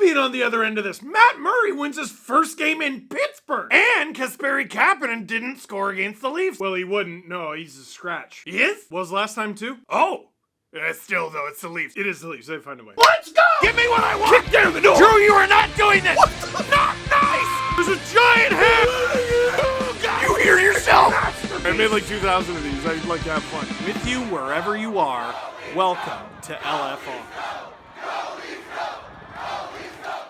being on the other end of this. Matt Murray wins his first game in Pittsburgh. And Kasperi Kapanen didn't score against the Leafs. Well, he wouldn't. No, he's a scratch. He is? Was last time too? Oh! Still, though, it's the Leafs. It is the Leafs. They find a way. Let's go! Give me what I want! Kick down the door! Drew, you are not doing this! Not nice! There's a giant head! You hear yourself? I made like 2,000 of these. I'd like to have fun. With you wherever you are, welcome to LFR.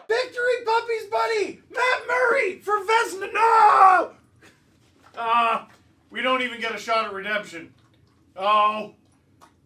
Victory puppies, buddy! Matt Murray for Vezina! No! We don't even get a shot at redemption. Oh.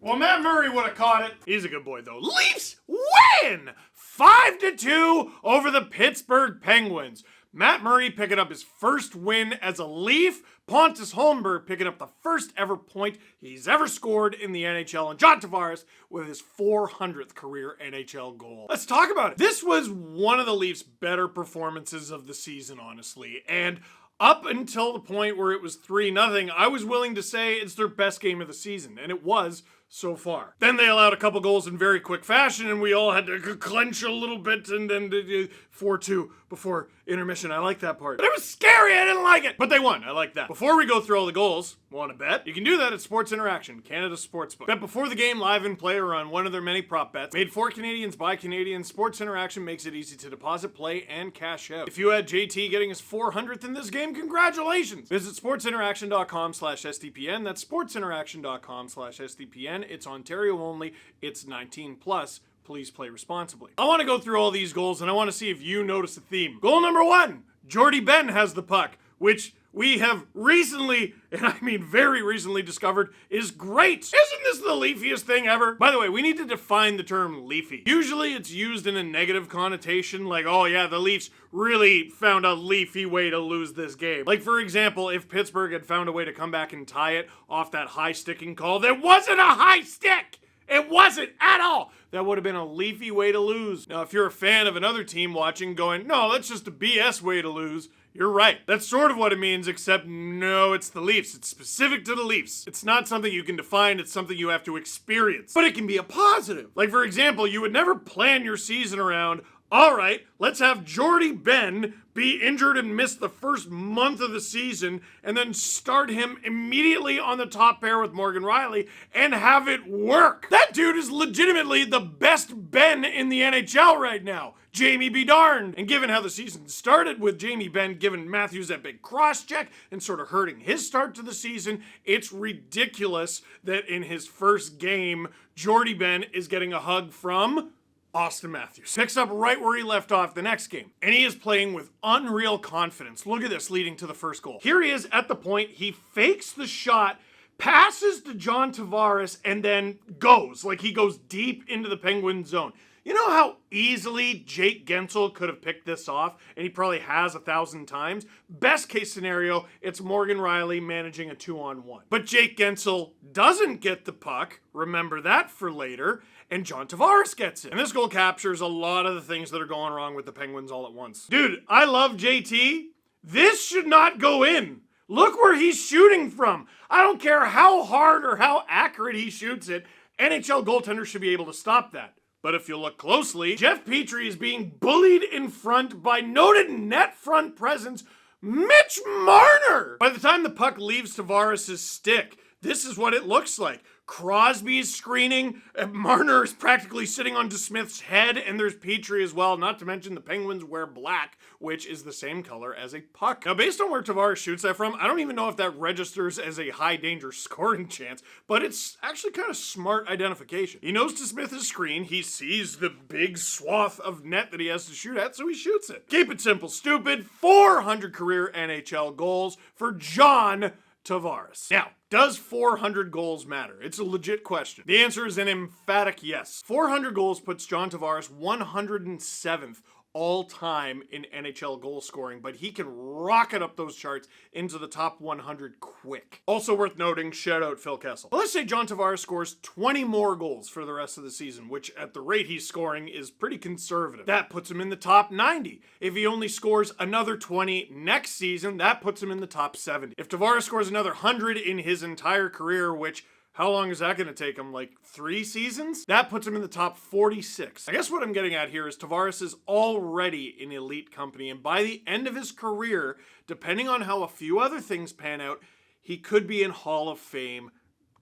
Well, Matt Murray would have caught it. He's a good boy, though. Leafs win! 5-2 over the Pittsburgh Penguins. Matt Murray picking up his first win as a Leaf. Pontus Holmberg picking up the first ever point he's ever scored in the NHL. And John Tavares with his 400th career NHL goal. Let's talk about it. This was one of the Leafs' better performances of the season, honestly. And up until the point where it was 3-0, I was willing to say it's their best game of the season. And it was so far. Then they allowed a couple goals in very quick fashion, and we all had to clench a little bit, and then 4-2 before intermission. I like that part. But it was scary. I didn't like it. But they won. I like that. Before we go through all the goals, want to bet? You can do that at Sports Interaction, Canada's sportsbook. Bet before the game, live and play, or on one of their many prop bets. Made for Canadians by Canadians, Sports Interaction makes it easy to deposit, play, and cash out. If you had JT getting his 400th in this game, congratulations. Visit sportsinteraction.com/SDPN. That's sportsinteraction.com/SDPN. It's Ontario only. It's 18 plus. Please play responsibly. I want to go through all these goals, and I want to see if you notice a theme. Goal number 1, Jordie Benn has the puck, which we have recently, and I mean very recently, discovered is great. Isn't this the leafiest thing ever? By the way, we need to define the term leafy. Usually it's used in a negative connotation, like, oh yeah, the Leafs really found a leafy way to lose this game. Like, for example, if Pittsburgh had found a way to come back and tie it off that high sticking call, that wasn't a high stick! It wasn't at all. That would have been a leafy way to lose. Now, if you're a fan of another team watching going, no, that's just a BS way to lose, you're right. That's sort of what it means, except no, it's the Leafs. It's specific to the Leafs. It's not something you can define, it's something you have to experience. But it can be a positive. Like, for example, you would never plan your season around, all right, let's have Jordie Benn be injured and miss the first month of the season and then start him immediately on the top pair with Morgan Rielly and have it work. That dude is legitimately the best Benn in the NHL right now. Jamie be darned. And given how the season started with Jamie Benn giving Matthews that big cross check and sort of hurting his start to the season, it's ridiculous that in his first game, Jordie Benn is getting a hug from Austin Matthews. Picks up right where he left off the next game. And he is playing with unreal confidence. Look at this leading to the first goal. Here he is at the point. He fakes the shot, passes to John Tavares, and then goes. Like, he goes deep into the Penguin zone. You know how easily Jake Guentzel could have picked this off, and he probably has 1,000 times? Best case scenario, it's Morgan Rielly managing a 2-on-1. But Jake Guentzel doesn't get the puck, remember that for later, and John Tavares gets it. And this goal captures a lot of the things that are going wrong with the Penguins all at once. Dude, I love JT. This should not go in. Look where he's shooting from. I don't care how hard or how accurate he shoots it, NHL goaltenders should be able to stop that. But if you look closely, Jeff Petrie is being bullied in front by noted net front presence Mitch Marner. By the time the puck leaves Tavares' stick, this is what it looks like. Crosby's screening, Marner is practically sitting on DeSmith's head, and there's Petrie as well, not to mention the Penguins wear black, which is the same color as a puck. Now, based on where Tavares shoots that from, I don't even know if that registers as a high-danger scoring chance, but it's actually kind of smart identification. He knows DeSmith's screen, he sees the big swath of net that he has to shoot at, so he shoots it. Keep it simple, stupid. 400 career NHL goals for John Tavares. Now, does 400 goals matter? It's a legit question. The answer is an emphatic yes. 400 goals puts John Tavares 107th all-time in NHL goal scoring, but he can rocket up those charts into the top 100 quick. Also worth noting, shout out Phil Kessel. Well, let's say John Tavares scores 20 more goals for the rest of the season, which at the rate he's scoring is pretty conservative. That puts him in the top 90. If he only scores another 20 next season, that puts him in the top 70. If Tavares scores another 100 in his entire career, which How long is that going to take him? Like 3 seasons? That puts him in the top 46. I guess what I'm getting at here is Tavares is already in elite company, and by the end of his career, depending on how a few other things pan out, he could be in Hall of Fame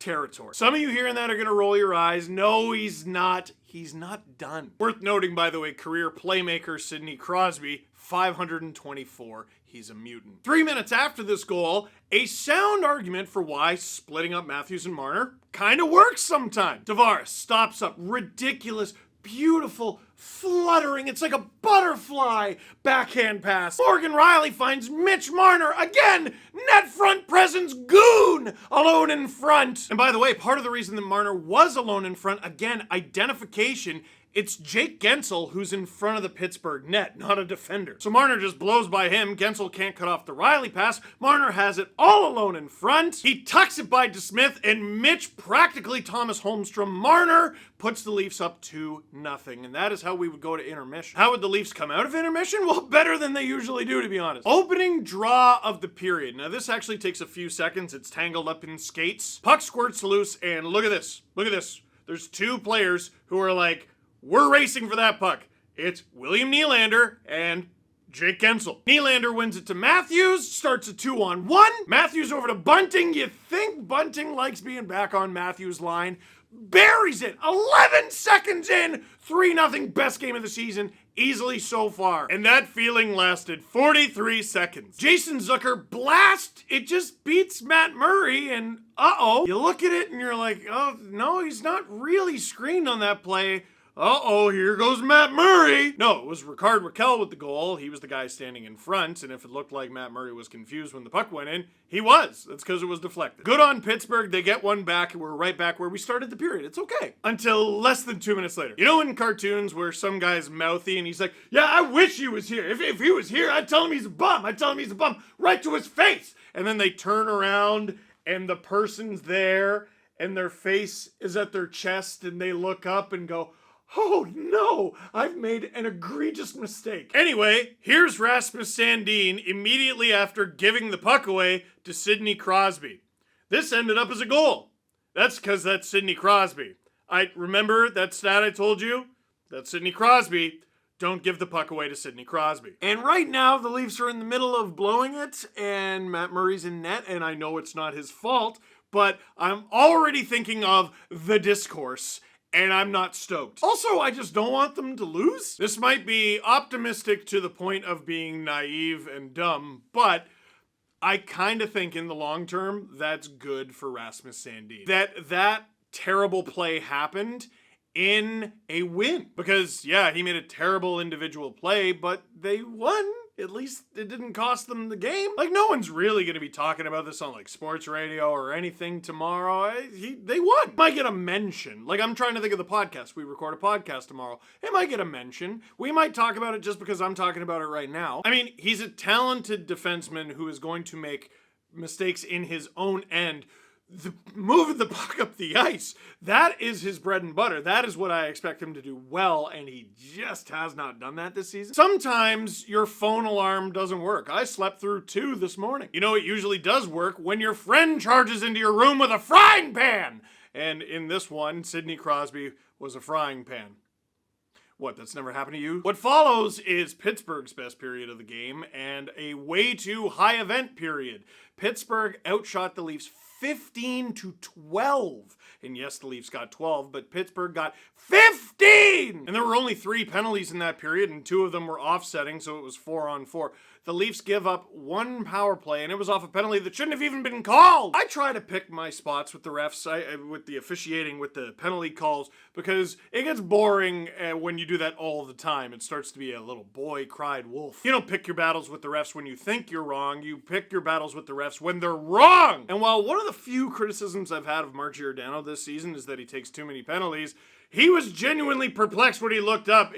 territory. Some of you hearing that are going to roll your eyes. No, he's not. He's not done. Worth noting, by the way, career playmaker Sidney Crosby, 524. He's a mutant. 3 minutes after this goal, a sound argument for why splitting up Matthews and Marner kind of works sometimes. Tavares stops up, ridiculous, beautiful, fluttering, it's like a butterfly backhand pass. Morgan Rielly finds Mitch Marner, again, net front presence goon, alone in front. And by the way, part of the reason that Marner was alone in front, again, identification, it's Jake Guentzel who's in front of the Pittsburgh net, not a defender. So Marner just blows by him. Guentzel can't cut off the Rielly pass. Marner has it all alone in front. He tucks it by DeSmith, and Mitch, practically Thomas Holmstrom Marner, puts the Leafs up 2-0. And that is how we would go to intermission. How would the Leafs come out of intermission? Well, better than they usually do, to be honest. Opening draw of the period. Now, this actually takes a few seconds. It's tangled up in skates. Puck squirts loose, and look at this. Look at this. There's 2 players who are like, we're racing for that puck. It's William Nylander and Jake Guentzel. Nylander wins it to Matthews, starts a 2-on-1. Matthews over to Bunting. You think Bunting likes being back on Matthews' line. Buries it. 11 seconds in. 3-0. Best game of the season. Easily so far. And that feeling lasted 43 seconds. Jason Zucker blast. It just beats Matt Murray, and uh-oh. You look at it and you're like, oh, no, he's not really screened on that play. Uh-oh, here goes Matt Murray. No, it was Rickard Rakell with the goal. He was the guy standing in front, and if it looked like Matt Murray was confused when the puck went in, he was. That's because it was deflected. Good on Pittsburgh. They get one back, and we're right back where we started the period. It's okay. Until less than 2 minutes later. You know in cartoons where some guy's mouthy, and he's like, yeah, I wish he was here. If he was here, I'd tell him he's a bum. I'd tell him he's a bum right to his face. And then they turn around, and the person's there, and their face is at their chest, and they look up and go, oh no, I've made an egregious mistake. Anyway, here's Rasmus Sandin immediately after giving the puck away to Sidney Crosby. This ended up as a goal. That's because that's Sidney Crosby. I remember that stat I told you? That's Sidney Crosby. Don't give the puck away to Sidney Crosby. And right now, the Leafs are in the middle of blowing it, and Matt Murray's in net, and I know it's not his fault, but I'm already thinking of the discourse, and I'm not stoked. Also, I just don't want them to lose. This might be optimistic to the point of being naive and dumb, but I kind of think in the long term, that's good for Rasmus Sandin. That terrible play happened in a win. Because, yeah, he made a terrible individual play, but they won. At least it didn't cost them the game. Like, no one's really going to be talking about this on, like, sports radio or anything tomorrow. They won. Might get a mention. Like, I'm trying to think of the podcast. We record a podcast tomorrow. It might get a mention. We might talk about it just because I'm talking about it right now. I mean, he's a talented defenseman who is going to make mistakes in his own end. Moving the puck up the ice, that is his bread and butter. That is what I expect him to do well, and he just has not done that this season. Sometimes your phone alarm doesn't work. I slept through 2 this morning. You know, it usually does work when your friend charges into your room with a frying pan. And in this one, Sidney Crosby was a frying pan. What, that's never happened to you? What follows is Pittsburgh's best period of the game and a way too high event period. Pittsburgh outshot the Leafs 15-12. And yes, the Leafs got 12, but Pittsburgh got 15! And there were only 3 penalties in that period, and 2 of them were offsetting, so it was 4-on-4. The Leafs give up 1 power play, and it was off a penalty that shouldn't have even been called. I try to pick my spots with the refs, with the officiating, with the penalty calls, because it gets boring when you do that all the time. It starts to be a little boy cried wolf. You don't pick your battles with the refs when you think you're wrong. You pick your battles with the refs when they're wrong. And while one of the few criticisms I've had of Mark Giordano this season is that he takes too many penalties, he was genuinely perplexed when he looked up.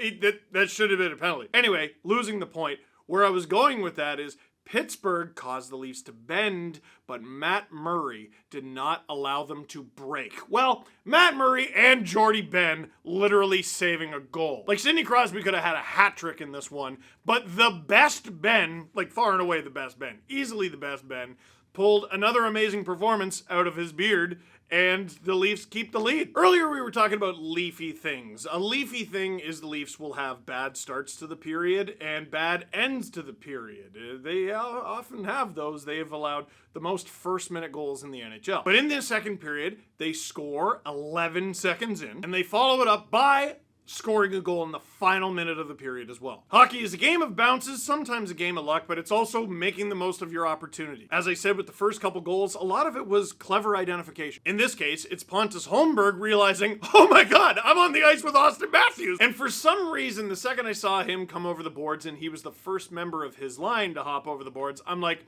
That should have been a penalty. Anyway, losing the point. Where I was going with that is Pittsburgh caused the Leafs to bend, but Matt Murray did not allow them to break. Well, Matt Murray and Jordie Benn literally saving a goal. Like, Sidney Crosby could have had a hat trick in this one, but the best Benn, like far and away the best Benn, easily the best Benn, pulled another amazing performance out of his beard and the Leafs keep the lead. Earlier we were talking about leafy things. A leafy thing is the Leafs will have bad starts to the period and bad ends to the period. They often have those. They have allowed the most first-minute goals in the NHL. But in this second period, they score 11 seconds in, and they follow it up by scoring a goal in the final minute of the period as well. Hockey is a game of bounces, sometimes a game of luck, but it's also making the most of your opportunity. As I said with the first couple goals, a lot of it was clever identification. In this case, it's Pontus Holmberg realizing, oh my god, I'm on the ice with Austin Matthews! And for some reason, the second I saw him come over the boards and he was the first member of his line to hop over the boards, I'm like,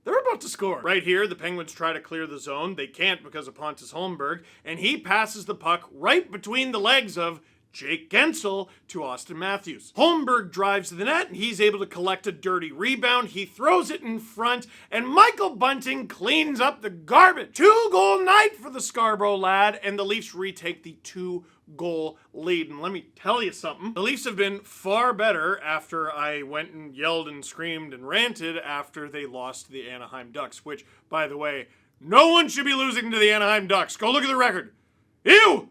they're about to score. Right here, the Penguins try to clear the zone. They can't because of Pontus Holmberg, and he passes the puck right between the legs of Jake Guentzel to Austin Matthews. Holmberg drives to the net, and he's able to collect a dirty rebound. He throws it in front, and Michael Bunting cleans up the garbage. 2-goal night for the Scarborough lad, and the Leafs retake the 2-goal lead. And let me tell you something. The Leafs have been far better after I went and yelled and screamed and ranted after they lost to the Anaheim Ducks, which, by the way, no one should be losing to the Anaheim Ducks. Go look at the record. Ew!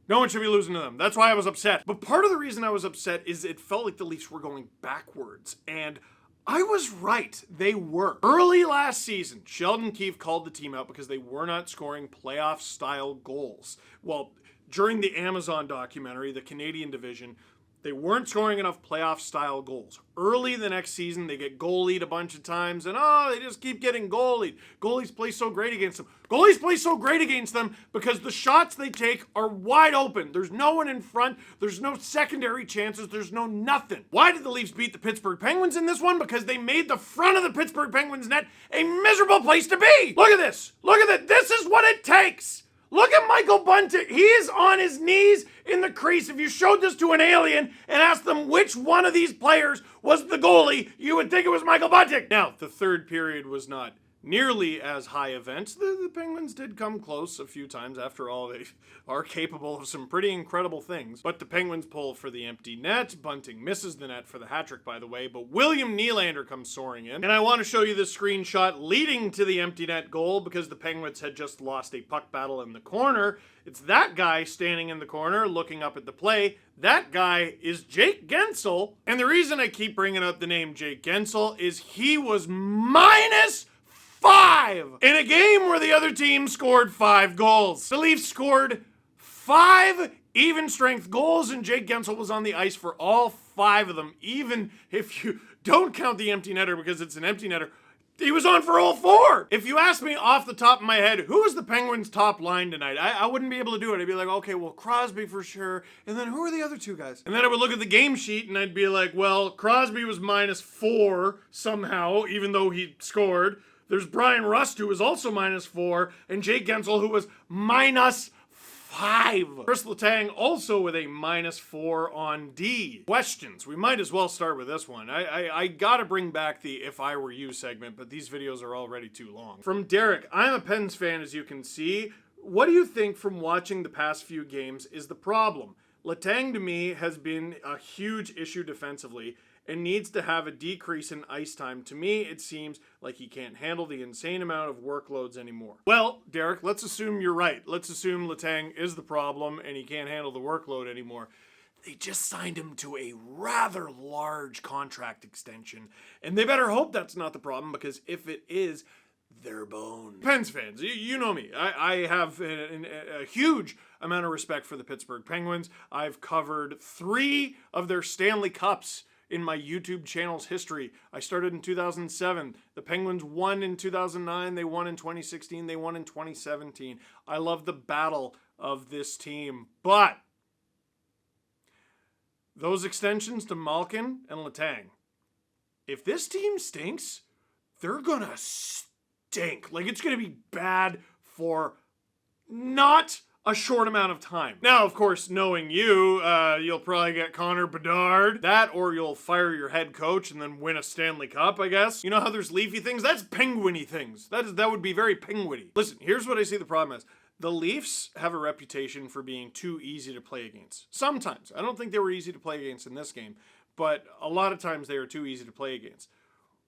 No one should be losing to them. That's why I was upset. But part of the reason I was upset is it felt like the Leafs were going backwards. And I was right. They were. Early last season, Sheldon Keefe called the team out because they were not scoring playoff-style goals. Well, during the Amazon documentary, the Canadian division, they weren't scoring enough playoff-style goals. Early the next season, they get goalied a bunch of times, and they just keep getting goalied. Goalies play so great against them. Goalies play so great against them because the shots they take are wide open. There's no one in front. There's no secondary chances. There's no nothing. Why did the Leafs beat the Pittsburgh Penguins in this one? Because they made the front of the Pittsburgh Penguins net a miserable place to be. Look at this. Look at that. This is what it takes. Look at Michael Bunting. He is on his knees in the crease. If you showed this to an alien and asked them which one of these players was the goalie, you would think it was Michael Bunting. Now, the third period was not nearly as high events. The Penguins did come close a few times. After all, they are capable of some pretty incredible things. But the Penguins pull for the empty net. Bunting misses the net for the hat trick, by the way, but William Nylander comes soaring in. And I want to show you this screenshot leading to the empty net goal because the Penguins had just lost a puck battle in the corner. It's that guy standing in the corner looking up at the play. That guy is Jake Guentzel. And the reason I keep bringing up the name Jake Guentzel is he was -5 in a game where the other team scored 5 goals. The Leafs scored 5 even-strength goals, and Jake Guentzel was on the ice for all 5 of them, even if you don't count the empty netter because it's an empty netter. He was on for all 4. If you ask me off the top of my head, who was the Penguins' top line tonight? I wouldn't be able to do it. I'd be like, okay, well, Crosby for sure. And then who are the other 2 guys? And then I would look at the game sheet and I'd be like, well, Crosby was -4 somehow, even though he scored. There's Brian Rust, who was also -4, and Jake Guentzel, who was -5. Chris Letang also with a -4 on D. Questions. We might as well start with this one. I gotta bring back the If I Were You segment, but these videos are already too long. From Derek, I'm a Pens fan, as you can see. What do you think from watching the past few games is the problem? Letang, to me, has been a huge issue defensively and needs to have a decrease in ice time. To me, it seems like he can't handle the insane amount of workloads anymore. Well, Derek, let's assume you're right. Let's assume Letang is the problem and he can't handle the workload anymore. They just signed him to a rather large contract extension, and they better hope that's not the problem, because if it is, they're boned. Pens fans, you know me. I have a huge amount of respect for the Pittsburgh Penguins. I've covered 3 of their Stanley Cups in my YouTube channel's history. I started in 2007. The Penguins won in 2009. They won in 2016. They won in 2017. I love the battle of this team. But those extensions to Malkin and Letang, if this team stinks, they're gonna stink. Like, it's gonna be bad for not a short amount of time. Now, of course, knowing you, you'll probably get Connor Bedard. That, or you'll fire your head coach and then win a Stanley Cup, I guess. You know how there's leafy things? That's penguiny things. That would be very penguiny. Listen, here's what I see the problem is. The Leafs have a reputation for being too easy to play against. Sometimes. I don't think they were easy to play against in this game, but a lot of times they are too easy to play against.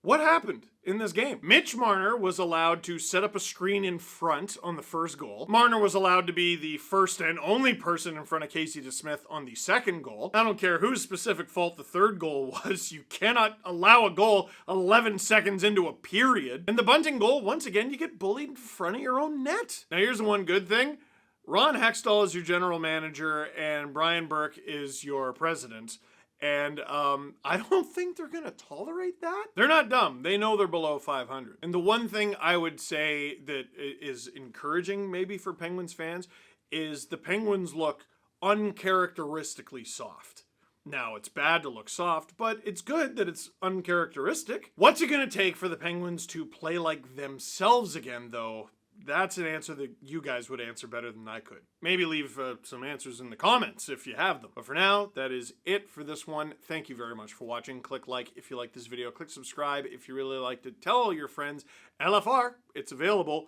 What happened in this game? Mitch Marner was allowed to set up a screen in front on the first goal. Marner was allowed to be the first and only person in front of Casey DeSmith on the second goal. I don't care whose specific fault the third goal was. You cannot allow a goal 11 seconds into a period. And the Bunting goal, once again, you get bullied in front of your own net. Now here's the one good thing. Ron Hextall is your general manager and Brian Burke is your president. And I don't think they're going to tolerate that. They're not dumb. They know they're below 500. And the one thing I would say that is encouraging maybe for Penguins fans is the Penguins look uncharacteristically soft. Now, it's bad to look soft, but it's good that it's uncharacteristic. What's it going to take for the Penguins to play like themselves again, though? That's an answer that you guys would answer better than I could. Maybe leave some answers in the comments if you have them. But for now, that is it for this one. Thank you very much for watching. Click like if you like this video. Click subscribe if you really liked it. Tell all your friends. LFR, it's available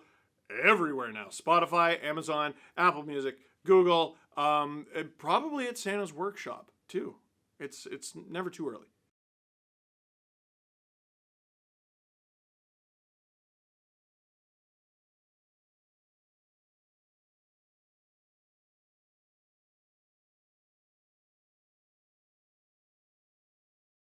everywhere now. Spotify, Amazon, Apple Music, Google, probably at Santa's Workshop too. It's never too early.